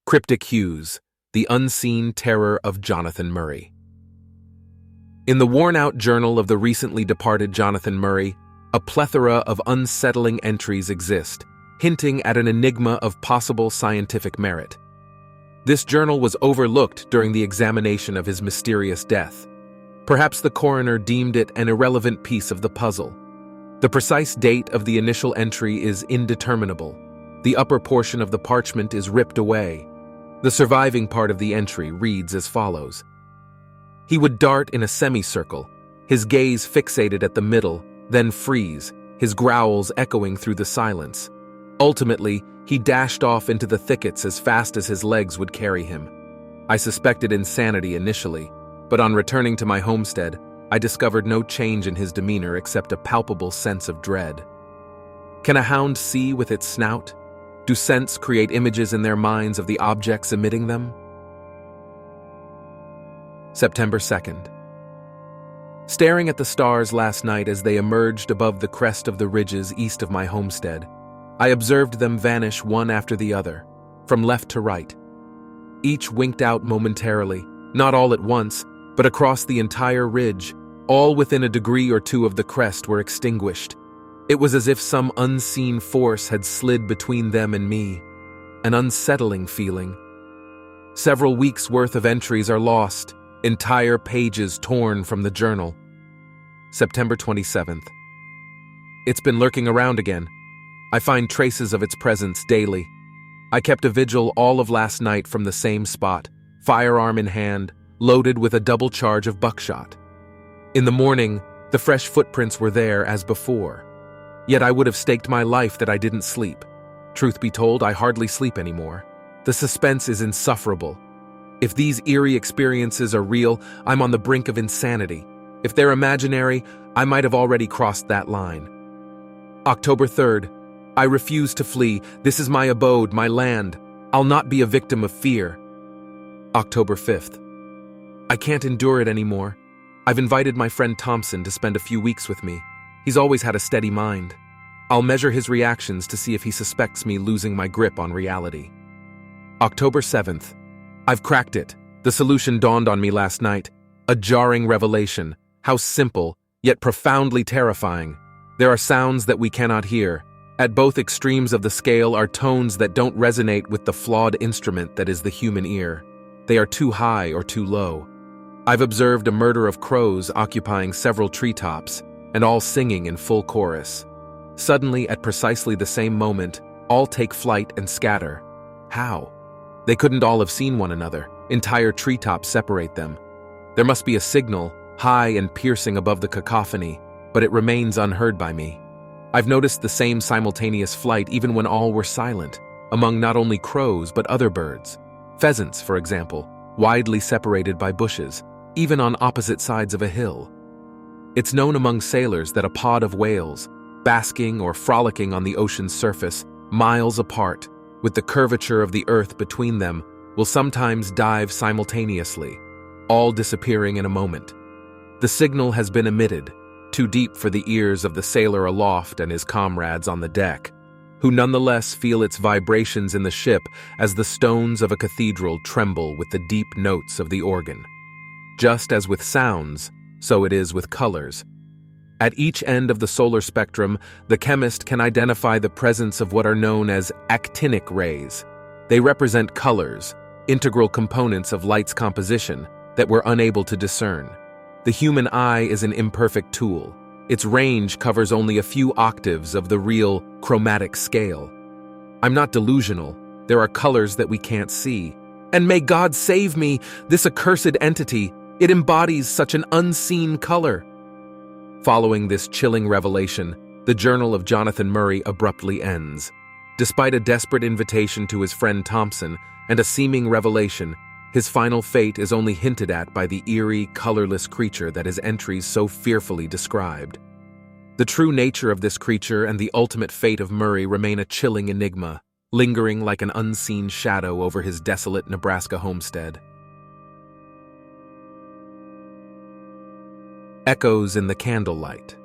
Cryptic Hues, the unseen terror of Jonathan Murray. In the worn-out journal of the recently departed Jonathan Murray, a plethora of unsettling entries exist, hinting at an enigma of possible scientific merit. This journal was overlooked during the examination of his mysterious death. Perhaps the coroner deemed it an irrelevant piece of the puzzle. The precise date of the initial entry is indeterminable. The upper portion of the parchment is ripped away. The surviving part of the entry reads as follows. He would dart in a semicircle, his gaze fixated at the middle, then freeze, his growls echoing through the silence. Ultimately, he dashed off into the thickets as fast as his legs would carry him. I suspected insanity initially, but on returning to my homestead, I discovered no change in his demeanor except a palpable sense of dread. Can a hound see with its snout? Do scents create images in their minds of the objects emitting them? September 2nd. Staring at the stars last night as they emerged above the crest of the ridges east of my homestead, I observed them vanish one after the other, from left to right. Each winked out momentarily, not all at once, but across the entire ridge, all within a degree or two of the crest were extinguished. It was as if some unseen force had slid between them and me, an unsettling feeling. Several weeks' worth of entries are lost, entire pages torn from the journal. September 27th. It's been lurking around again. I find traces of its presence daily. I kept a vigil all of last night from the same spot, firearm in hand, loaded with a double charge of buckshot. In the morning, the fresh footprints were there as before. Yet I would have staked my life that I didn't sleep. Truth be told, I hardly sleep anymore. The suspense is insufferable. If these eerie experiences are real, I'm on the brink of insanity. If they're imaginary, I might have already crossed that line. October 3rd. I refuse to flee. This is my abode, my land. I'll not be a victim of fear. October 5th. I can't endure it anymore. I've invited my friend Thompson to spend a few weeks with me. He's always had a steady mind. I'll measure his reactions to see if he suspects me losing my grip on reality. October 7th. I've cracked it. The solution dawned on me last night. A jarring revelation. How simple, yet profoundly terrifying. There are sounds that we cannot hear. At both extremes of the scale are tones that don't resonate with the flawed instrument that is the human ear. They are too high or too low. I've observed a murder of crows occupying several treetops, and all singing in full chorus. Suddenly, at precisely the same moment, all take flight and scatter. How? They couldn't all have seen one another. Entire treetops separate them. There must be a signal, high and piercing above the cacophony, but it remains unheard by me. I've noticed the same simultaneous flight even when all were silent, among not only crows but other birds. Pheasants, for example, widely separated by bushes, even on opposite sides of a hill. It's known among sailors that a pod of whales, basking or frolicking on the ocean's surface, miles apart, with the curvature of the earth between them, will sometimes dive simultaneously, all disappearing in a moment. The signal has been emitted, too deep for the ears of the sailor aloft and his comrades on the deck, who nonetheless feel its vibrations in the ship as the stones of a cathedral tremble with the deep notes of the organ. Just as with sounds, so it is with colors. At each end of the solar spectrum, the chemist can identify the presence of what are known as actinic rays. They represent colors, integral components of light's composition, that we're unable to discern. The human eye is an imperfect tool. Its range covers only a few octaves of the real chromatic scale. I'm not delusional. There are colors that we can't see. And may God save me, this accursed entity, it embodies such an unseen color. Following this chilling revelation, the journal of Jonathan Murray abruptly ends. Despite a desperate invitation to his friend Thompson and a seeming revelation, his final fate is only hinted at by the eerie, colorless creature that his entries so fearfully described. The true nature of this creature and the ultimate fate of Murray remain a chilling enigma, lingering like an unseen shadow over his desolate Nebraska homestead. Echoes in the candlelight.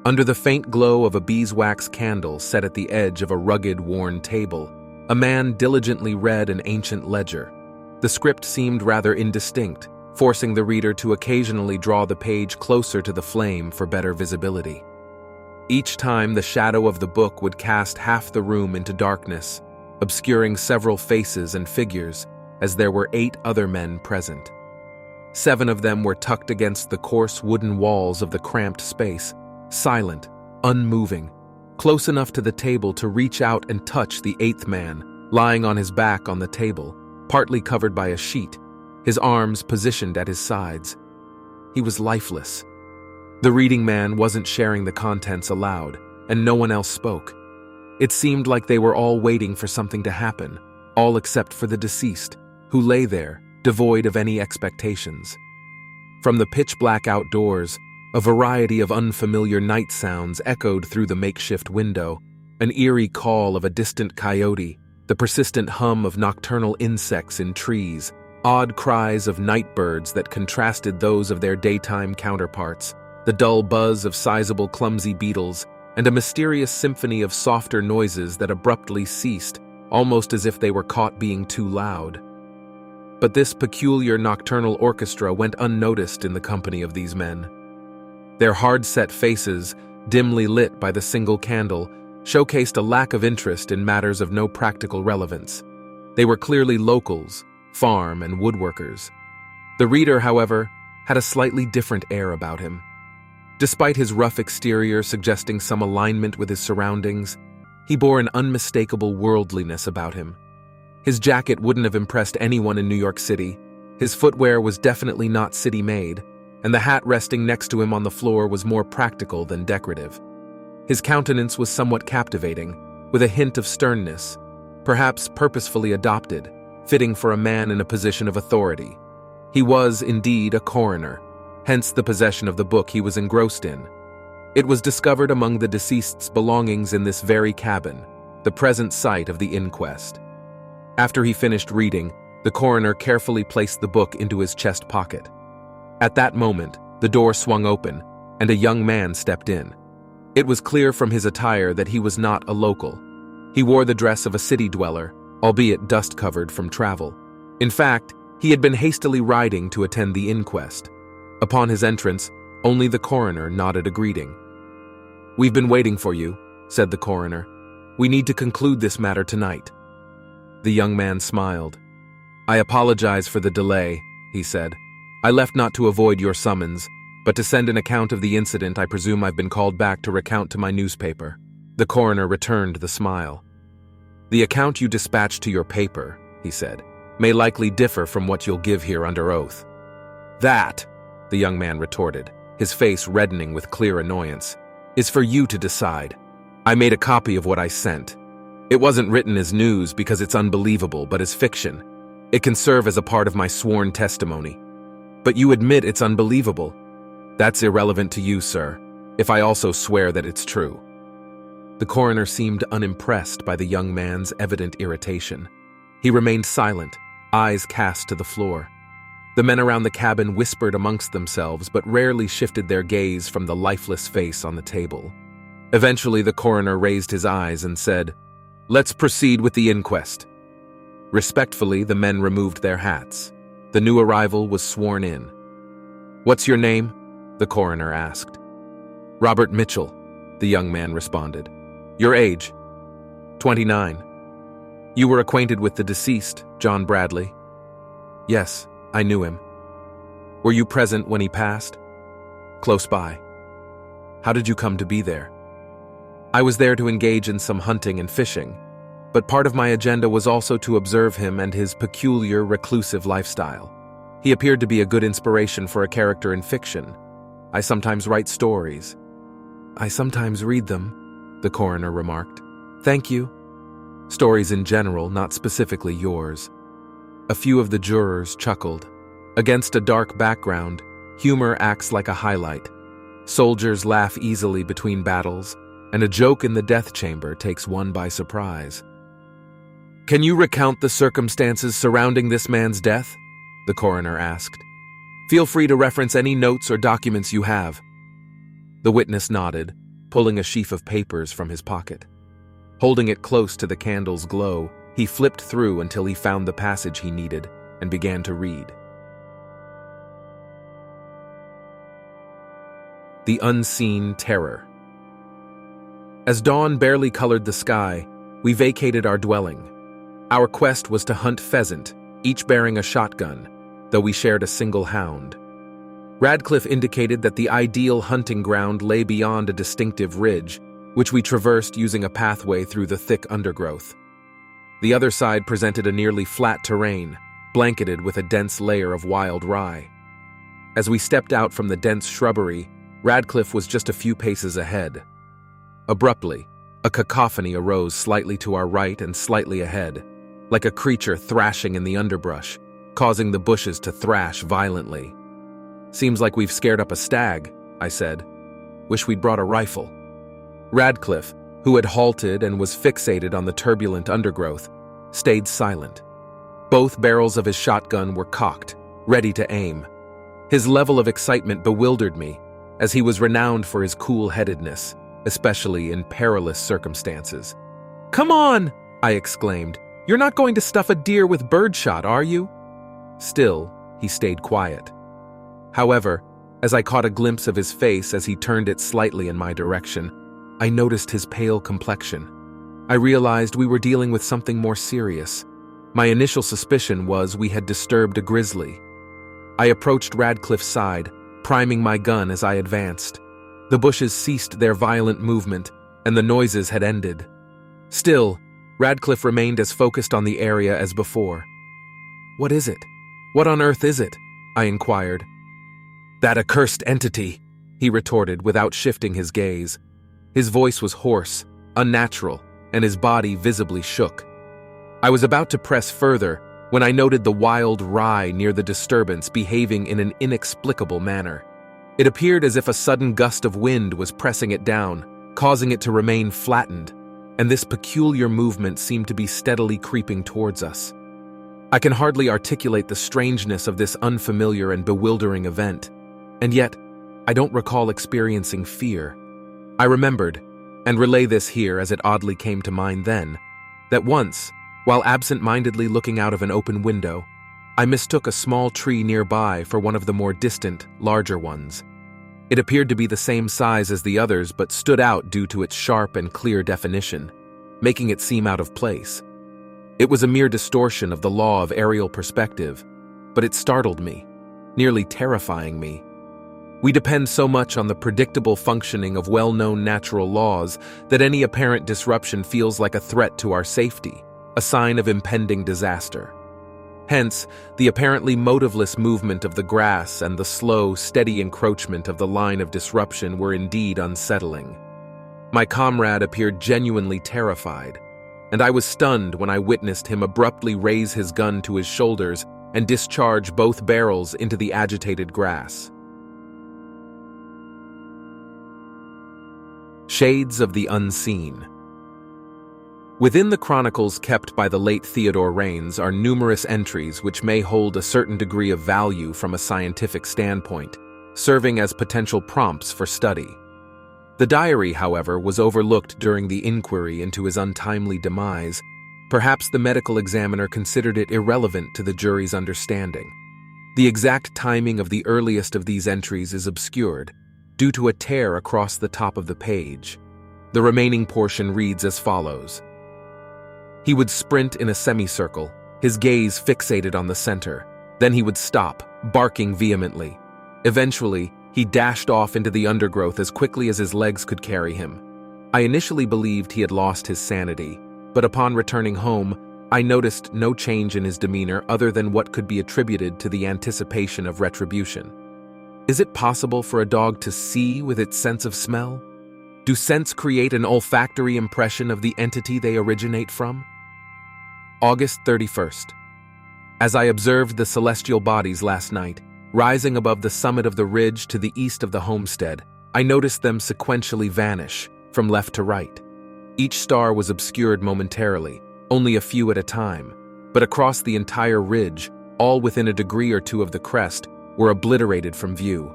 Under the faint glow of a beeswax candle set at the edge of a rugged, worn table, A man diligently read an ancient ledger. The script seemed rather indistinct, forcing the reader to occasionally draw the page closer to the flame for better visibility. Each time, the shadow of the book would cast half the room into darkness, obscuring several faces and figures, as there were 8 other men present. 7 of them were tucked against the coarse wooden walls of the cramped space, silent, unmoving, close enough to the table to reach out and touch the 8th man, lying on his back on the table, partly covered by a sheet, his arms positioned at his sides. He was lifeless. The reading man wasn't sharing the contents aloud, and no one else spoke. It seemed like they were all waiting for something to happen, all except for the deceased, who lay there, devoid of any expectations. From the pitch-black outdoors, a variety of unfamiliar night sounds echoed through the makeshift window, an eerie call of a distant coyote, the persistent hum of nocturnal insects in trees, odd cries of night birds that contrasted those of their daytime counterparts, the dull buzz of sizable clumsy beetles, and a mysterious symphony of softer noises that abruptly ceased, almost as if they were caught being too loud. But this peculiar nocturnal orchestra went unnoticed in the company of these men. Their hard-set faces, dimly lit by the single candle, showcased a lack of interest in matters of no practical relevance. They were clearly locals, farm and woodworkers. The reader, however, had a slightly different air about him. Despite his rough exterior suggesting some alignment with his surroundings, he bore an unmistakable worldliness about him. His jacket wouldn't have impressed anyone in New York City, his footwear was definitely not city-made, and the hat resting next to him on the floor was more practical than decorative. His countenance was somewhat captivating, with a hint of sternness, perhaps purposefully adopted, fitting for a man in a position of authority. He was, indeed, a coroner, hence the possession of the book he was engrossed in. It was discovered among the deceased's belongings in this very cabin, the present site of the inquest. After he finished reading, the coroner carefully placed the book into his chest pocket. At that moment, the door swung open, and a young man stepped in. It was clear from his attire that he was not a local. He wore the dress of a city dweller, albeit dust-covered from travel. In fact, he had been hastily riding to attend the inquest. Upon his entrance, only the coroner nodded a greeting. "We've been waiting for you," said the coroner. "We need to conclude this matter tonight." The young man smiled. "I apologize for the delay," he said. "I left not to avoid your summons, but to send an account of the incident I presume I've been called back to recount to my newspaper." The coroner returned the smile. "The account you dispatched to your paper," he said, "may likely differ from what you'll give here under oath." "That," the young man retorted, his face reddening with clear annoyance, "is for you to decide. I made a copy of what I sent. It wasn't written as news because it's unbelievable, but as fiction. It can serve as a part of my sworn testimony. But you admit it's unbelievable. That's irrelevant to you, sir, if I also swear that it's true." The coroner seemed unimpressed by the young man's evident irritation. He remained silent, eyes cast to the floor. The men around the cabin whispered amongst themselves, but rarely shifted their gaze from the lifeless face on the table. Eventually, the coroner raised his eyes and said, "Let's proceed with the inquest." Respectfully, the men removed their hats. The new arrival was sworn in. "What's your name?" the coroner asked. "Robert Mitchell," the young man responded. "Your age?" 29. "You were acquainted with the deceased, John Bradley?" "Yes, I knew him." "Were you present when he passed?" "Close by." "How did you come to be there?" "I was there to engage in some hunting and fishing, but part of my agenda was also to observe him and his peculiar, reclusive lifestyle. He appeared to be a good inspiration for a character in fiction. I sometimes write stories." "I sometimes read them," the coroner remarked. "Thank you." "Stories in general, not specifically yours." A few of the jurors chuckled. Against a dark background, humor acts like a highlight. Soldiers laugh easily between battles, and a joke in the death chamber takes one by surprise. "Can you recount the circumstances surrounding this man's death?" the coroner asked. "Feel free to reference any notes or documents you have." The witness nodded, pulling a sheaf of papers from his pocket. Holding it close to the candle's glow, he He flipped through until he found the passage he needed and began to read. The Unseen Terror. As dawn barely colored the sky, we vacated our dwelling. Our quest was to hunt pheasant, each bearing a shotgun, though we shared a single hound. Radcliffe indicated that the ideal hunting ground lay beyond a distinctive ridge, which we traversed using a pathway through the thick undergrowth. The other side presented a nearly flat terrain, blanketed with a dense layer of wild rye. As we stepped out from the dense shrubbery, Radcliffe was just a few paces ahead. Abruptly, a cacophony arose slightly to our right and slightly ahead, like a creature thrashing in the underbrush, causing the bushes to thrash violently. "Seems like we've scared up a stag," I said. "Wish we'd brought a rifle." Radcliffe, who had halted and was fixated on the turbulent undergrowth, stayed silent. Both barrels of his shotgun were cocked, ready to aim. His level of excitement bewildered me, as he was renowned for his cool-headedness, especially in perilous circumstances. "Come on!" I exclaimed. "You're not going to stuff a deer with birdshot, are you?" Still, he stayed quiet. However, as I caught a glimpse of his face as he turned it slightly in my direction, I noticed his pale complexion. I realized we were dealing with something more serious. My initial suspicion was we had disturbed a grizzly. I approached Radcliffe's side, priming my gun as I advanced. The bushes ceased their violent movement, and the noises had ended. Still, Radcliffe remained as focused on the area as before. "What is it? What on earth is it?" I inquired. "That accursed entity," he retorted without shifting his gaze. His voice was hoarse, unnatural, and his body visibly shook. I was about to press further when I noted the wild rye near the disturbance behaving in an inexplicable manner. It appeared as if a sudden gust of wind was pressing it down, causing it to remain flattened, and this peculiar movement seemed to be steadily creeping towards us. I can hardly articulate the strangeness of this unfamiliar and bewildering event, and yet I don't recall experiencing fear. I remembered, and relay this here as it oddly came to mind then, that once, while absent-mindedly looking out of an open window, I mistook a small tree nearby for one of the more distant, larger ones. It appeared to be the same size as the others but stood out due to its sharp and clear definition, making it seem out of place. It was a mere distortion of the law of aerial perspective, but it startled me, nearly terrifying me. We depend so much on the predictable functioning of well-known natural laws that any apparent disruption feels like a threat to our safety, a sign of impending disaster. Hence, the apparently motiveless movement of the grass and the slow, steady encroachment of the line of disruption were indeed unsettling. My comrade appeared genuinely terrified, and I was stunned when I witnessed him abruptly raise his gun to his shoulders and discharge both barrels into the agitated grass. Shades of the Unseen. Within the chronicles kept by the late Theodore Raines are numerous entries which may hold a certain degree of value from a scientific standpoint, serving as potential prompts for study. The diary, however, was overlooked during the inquiry into his untimely demise. Perhaps the medical examiner considered it irrelevant to the jury's understanding. The exact timing of the earliest of these entries is obscured, due to a tear across the top of the page. The remaining portion reads as follows. He would sprint in a semicircle, his gaze fixated on the center. Then he would stop, barking vehemently. Eventually, he dashed off into the undergrowth as quickly as his legs could carry him. I initially believed he had lost his sanity, but upon returning home, I noticed no change in his demeanor other than what could be attributed to the anticipation of retribution. Is it possible for a dog to see with its sense of smell? Do scents create an olfactory impression of the entity they originate from? August 31st. As I observed the celestial bodies last night, rising above the summit of the ridge to the east of the homestead, I noticed them sequentially vanish, from left to right. Each star was obscured momentarily, only a few at a time, but across the entire ridge, all within a degree or two of the crest, were obliterated from view.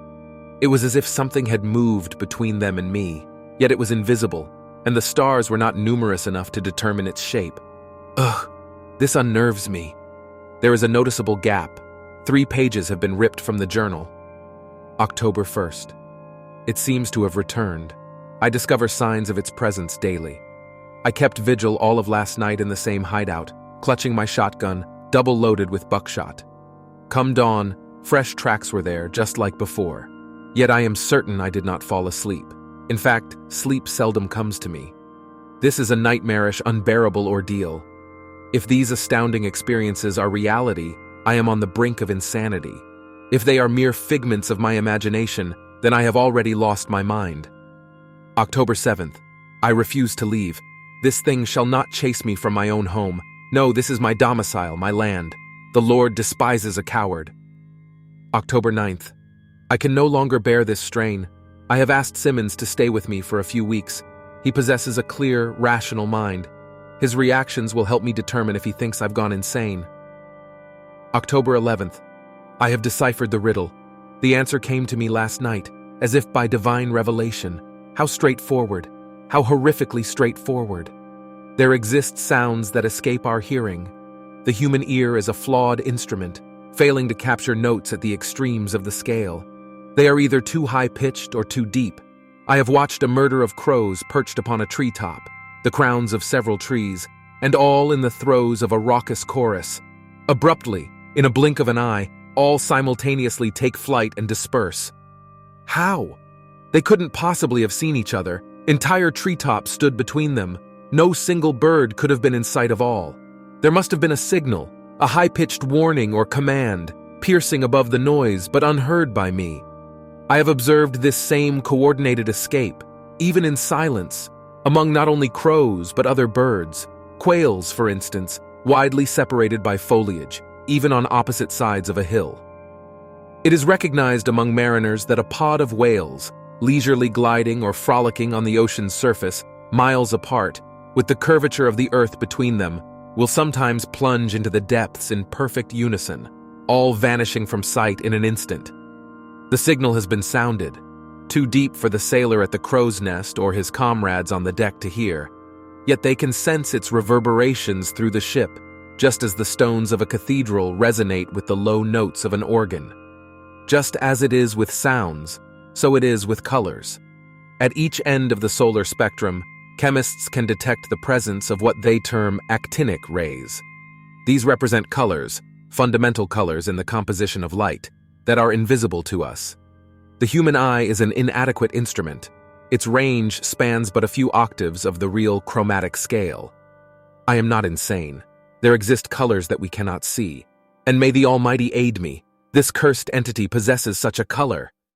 It was as if something had moved between them and me, yet it was invisible, and the stars were not numerous enough to determine its shape. Ugh, This unnerves me. There is a noticeable gap. 3 pages have been ripped from the journal. October 1st. It seems to have returned. I discover signs of its presence daily. I kept vigil all of last night in the same hideout, clutching my shotgun, double loaded with buckshot. Come dawn, fresh tracks were there, just like before. Yet I am certain I did not fall asleep. In fact, sleep seldom comes to me. This is a nightmarish, unbearable ordeal. If these astounding experiences are reality, I am on the brink of insanity. If they are mere figments of my imagination, then I have already lost my mind. October 7th. I refuse to leave. This thing shall not chase me from my own home. No, this is my domicile, my land. The Lord despises a coward. October 9th. I can no longer bear this strain. I have asked Simmons to stay with me for a few weeks. He possesses a clear, rational mind. His reactions will help me determine if he thinks I've gone insane. October 11th. I have deciphered the riddle. The answer came to me last night, as if by divine revelation. How straightforward, how horrifically straightforward. There exist sounds that escape our hearing. The human ear is a flawed instrument, failing to capture notes at the extremes of the scale. They are either too high-pitched or too deep. I have watched a murder of crows perched upon a treetop, the crowns of several trees, and all in the throes of a raucous chorus. Abruptly, in a blink of an eye, all simultaneously take flight and disperse. How? They couldn't possibly have seen each other. Entire treetops stood between them. No single bird could have been in sight of all. There must have been a signal, a high-pitched warning or command, piercing above the noise but unheard by me. I have observed this same coordinated escape, even in silence, among not only crows but other birds, quails, for instance, widely separated by foliage, even on opposite sides of a hill. It is recognized among mariners that a pod of whales, leisurely gliding or frolicking on the ocean's surface, miles apart, with the curvature of the earth between them, will sometimes plunge into the depths in perfect unison, all vanishing from sight in an instant. The signal has been sounded, too deep for the sailor at the crow's nest or his comrades on the deck to hear, yet they can sense its reverberations through the ship, just as the stones of a cathedral resonate with the low notes of an organ. Just as it is with sounds, so it is with colors. At each end of the solar spectrum, chemists can detect the presence of what they term actinic rays. These represent colors, fundamental colors in the composition of light, that are invisible to us. The human eye is an inadequate instrument. Its range spans but a few octaves of the real chromatic scale. I am not insane. There exist colors that we cannot see. And may the Almighty aid me. This cursed entity possesses such a color.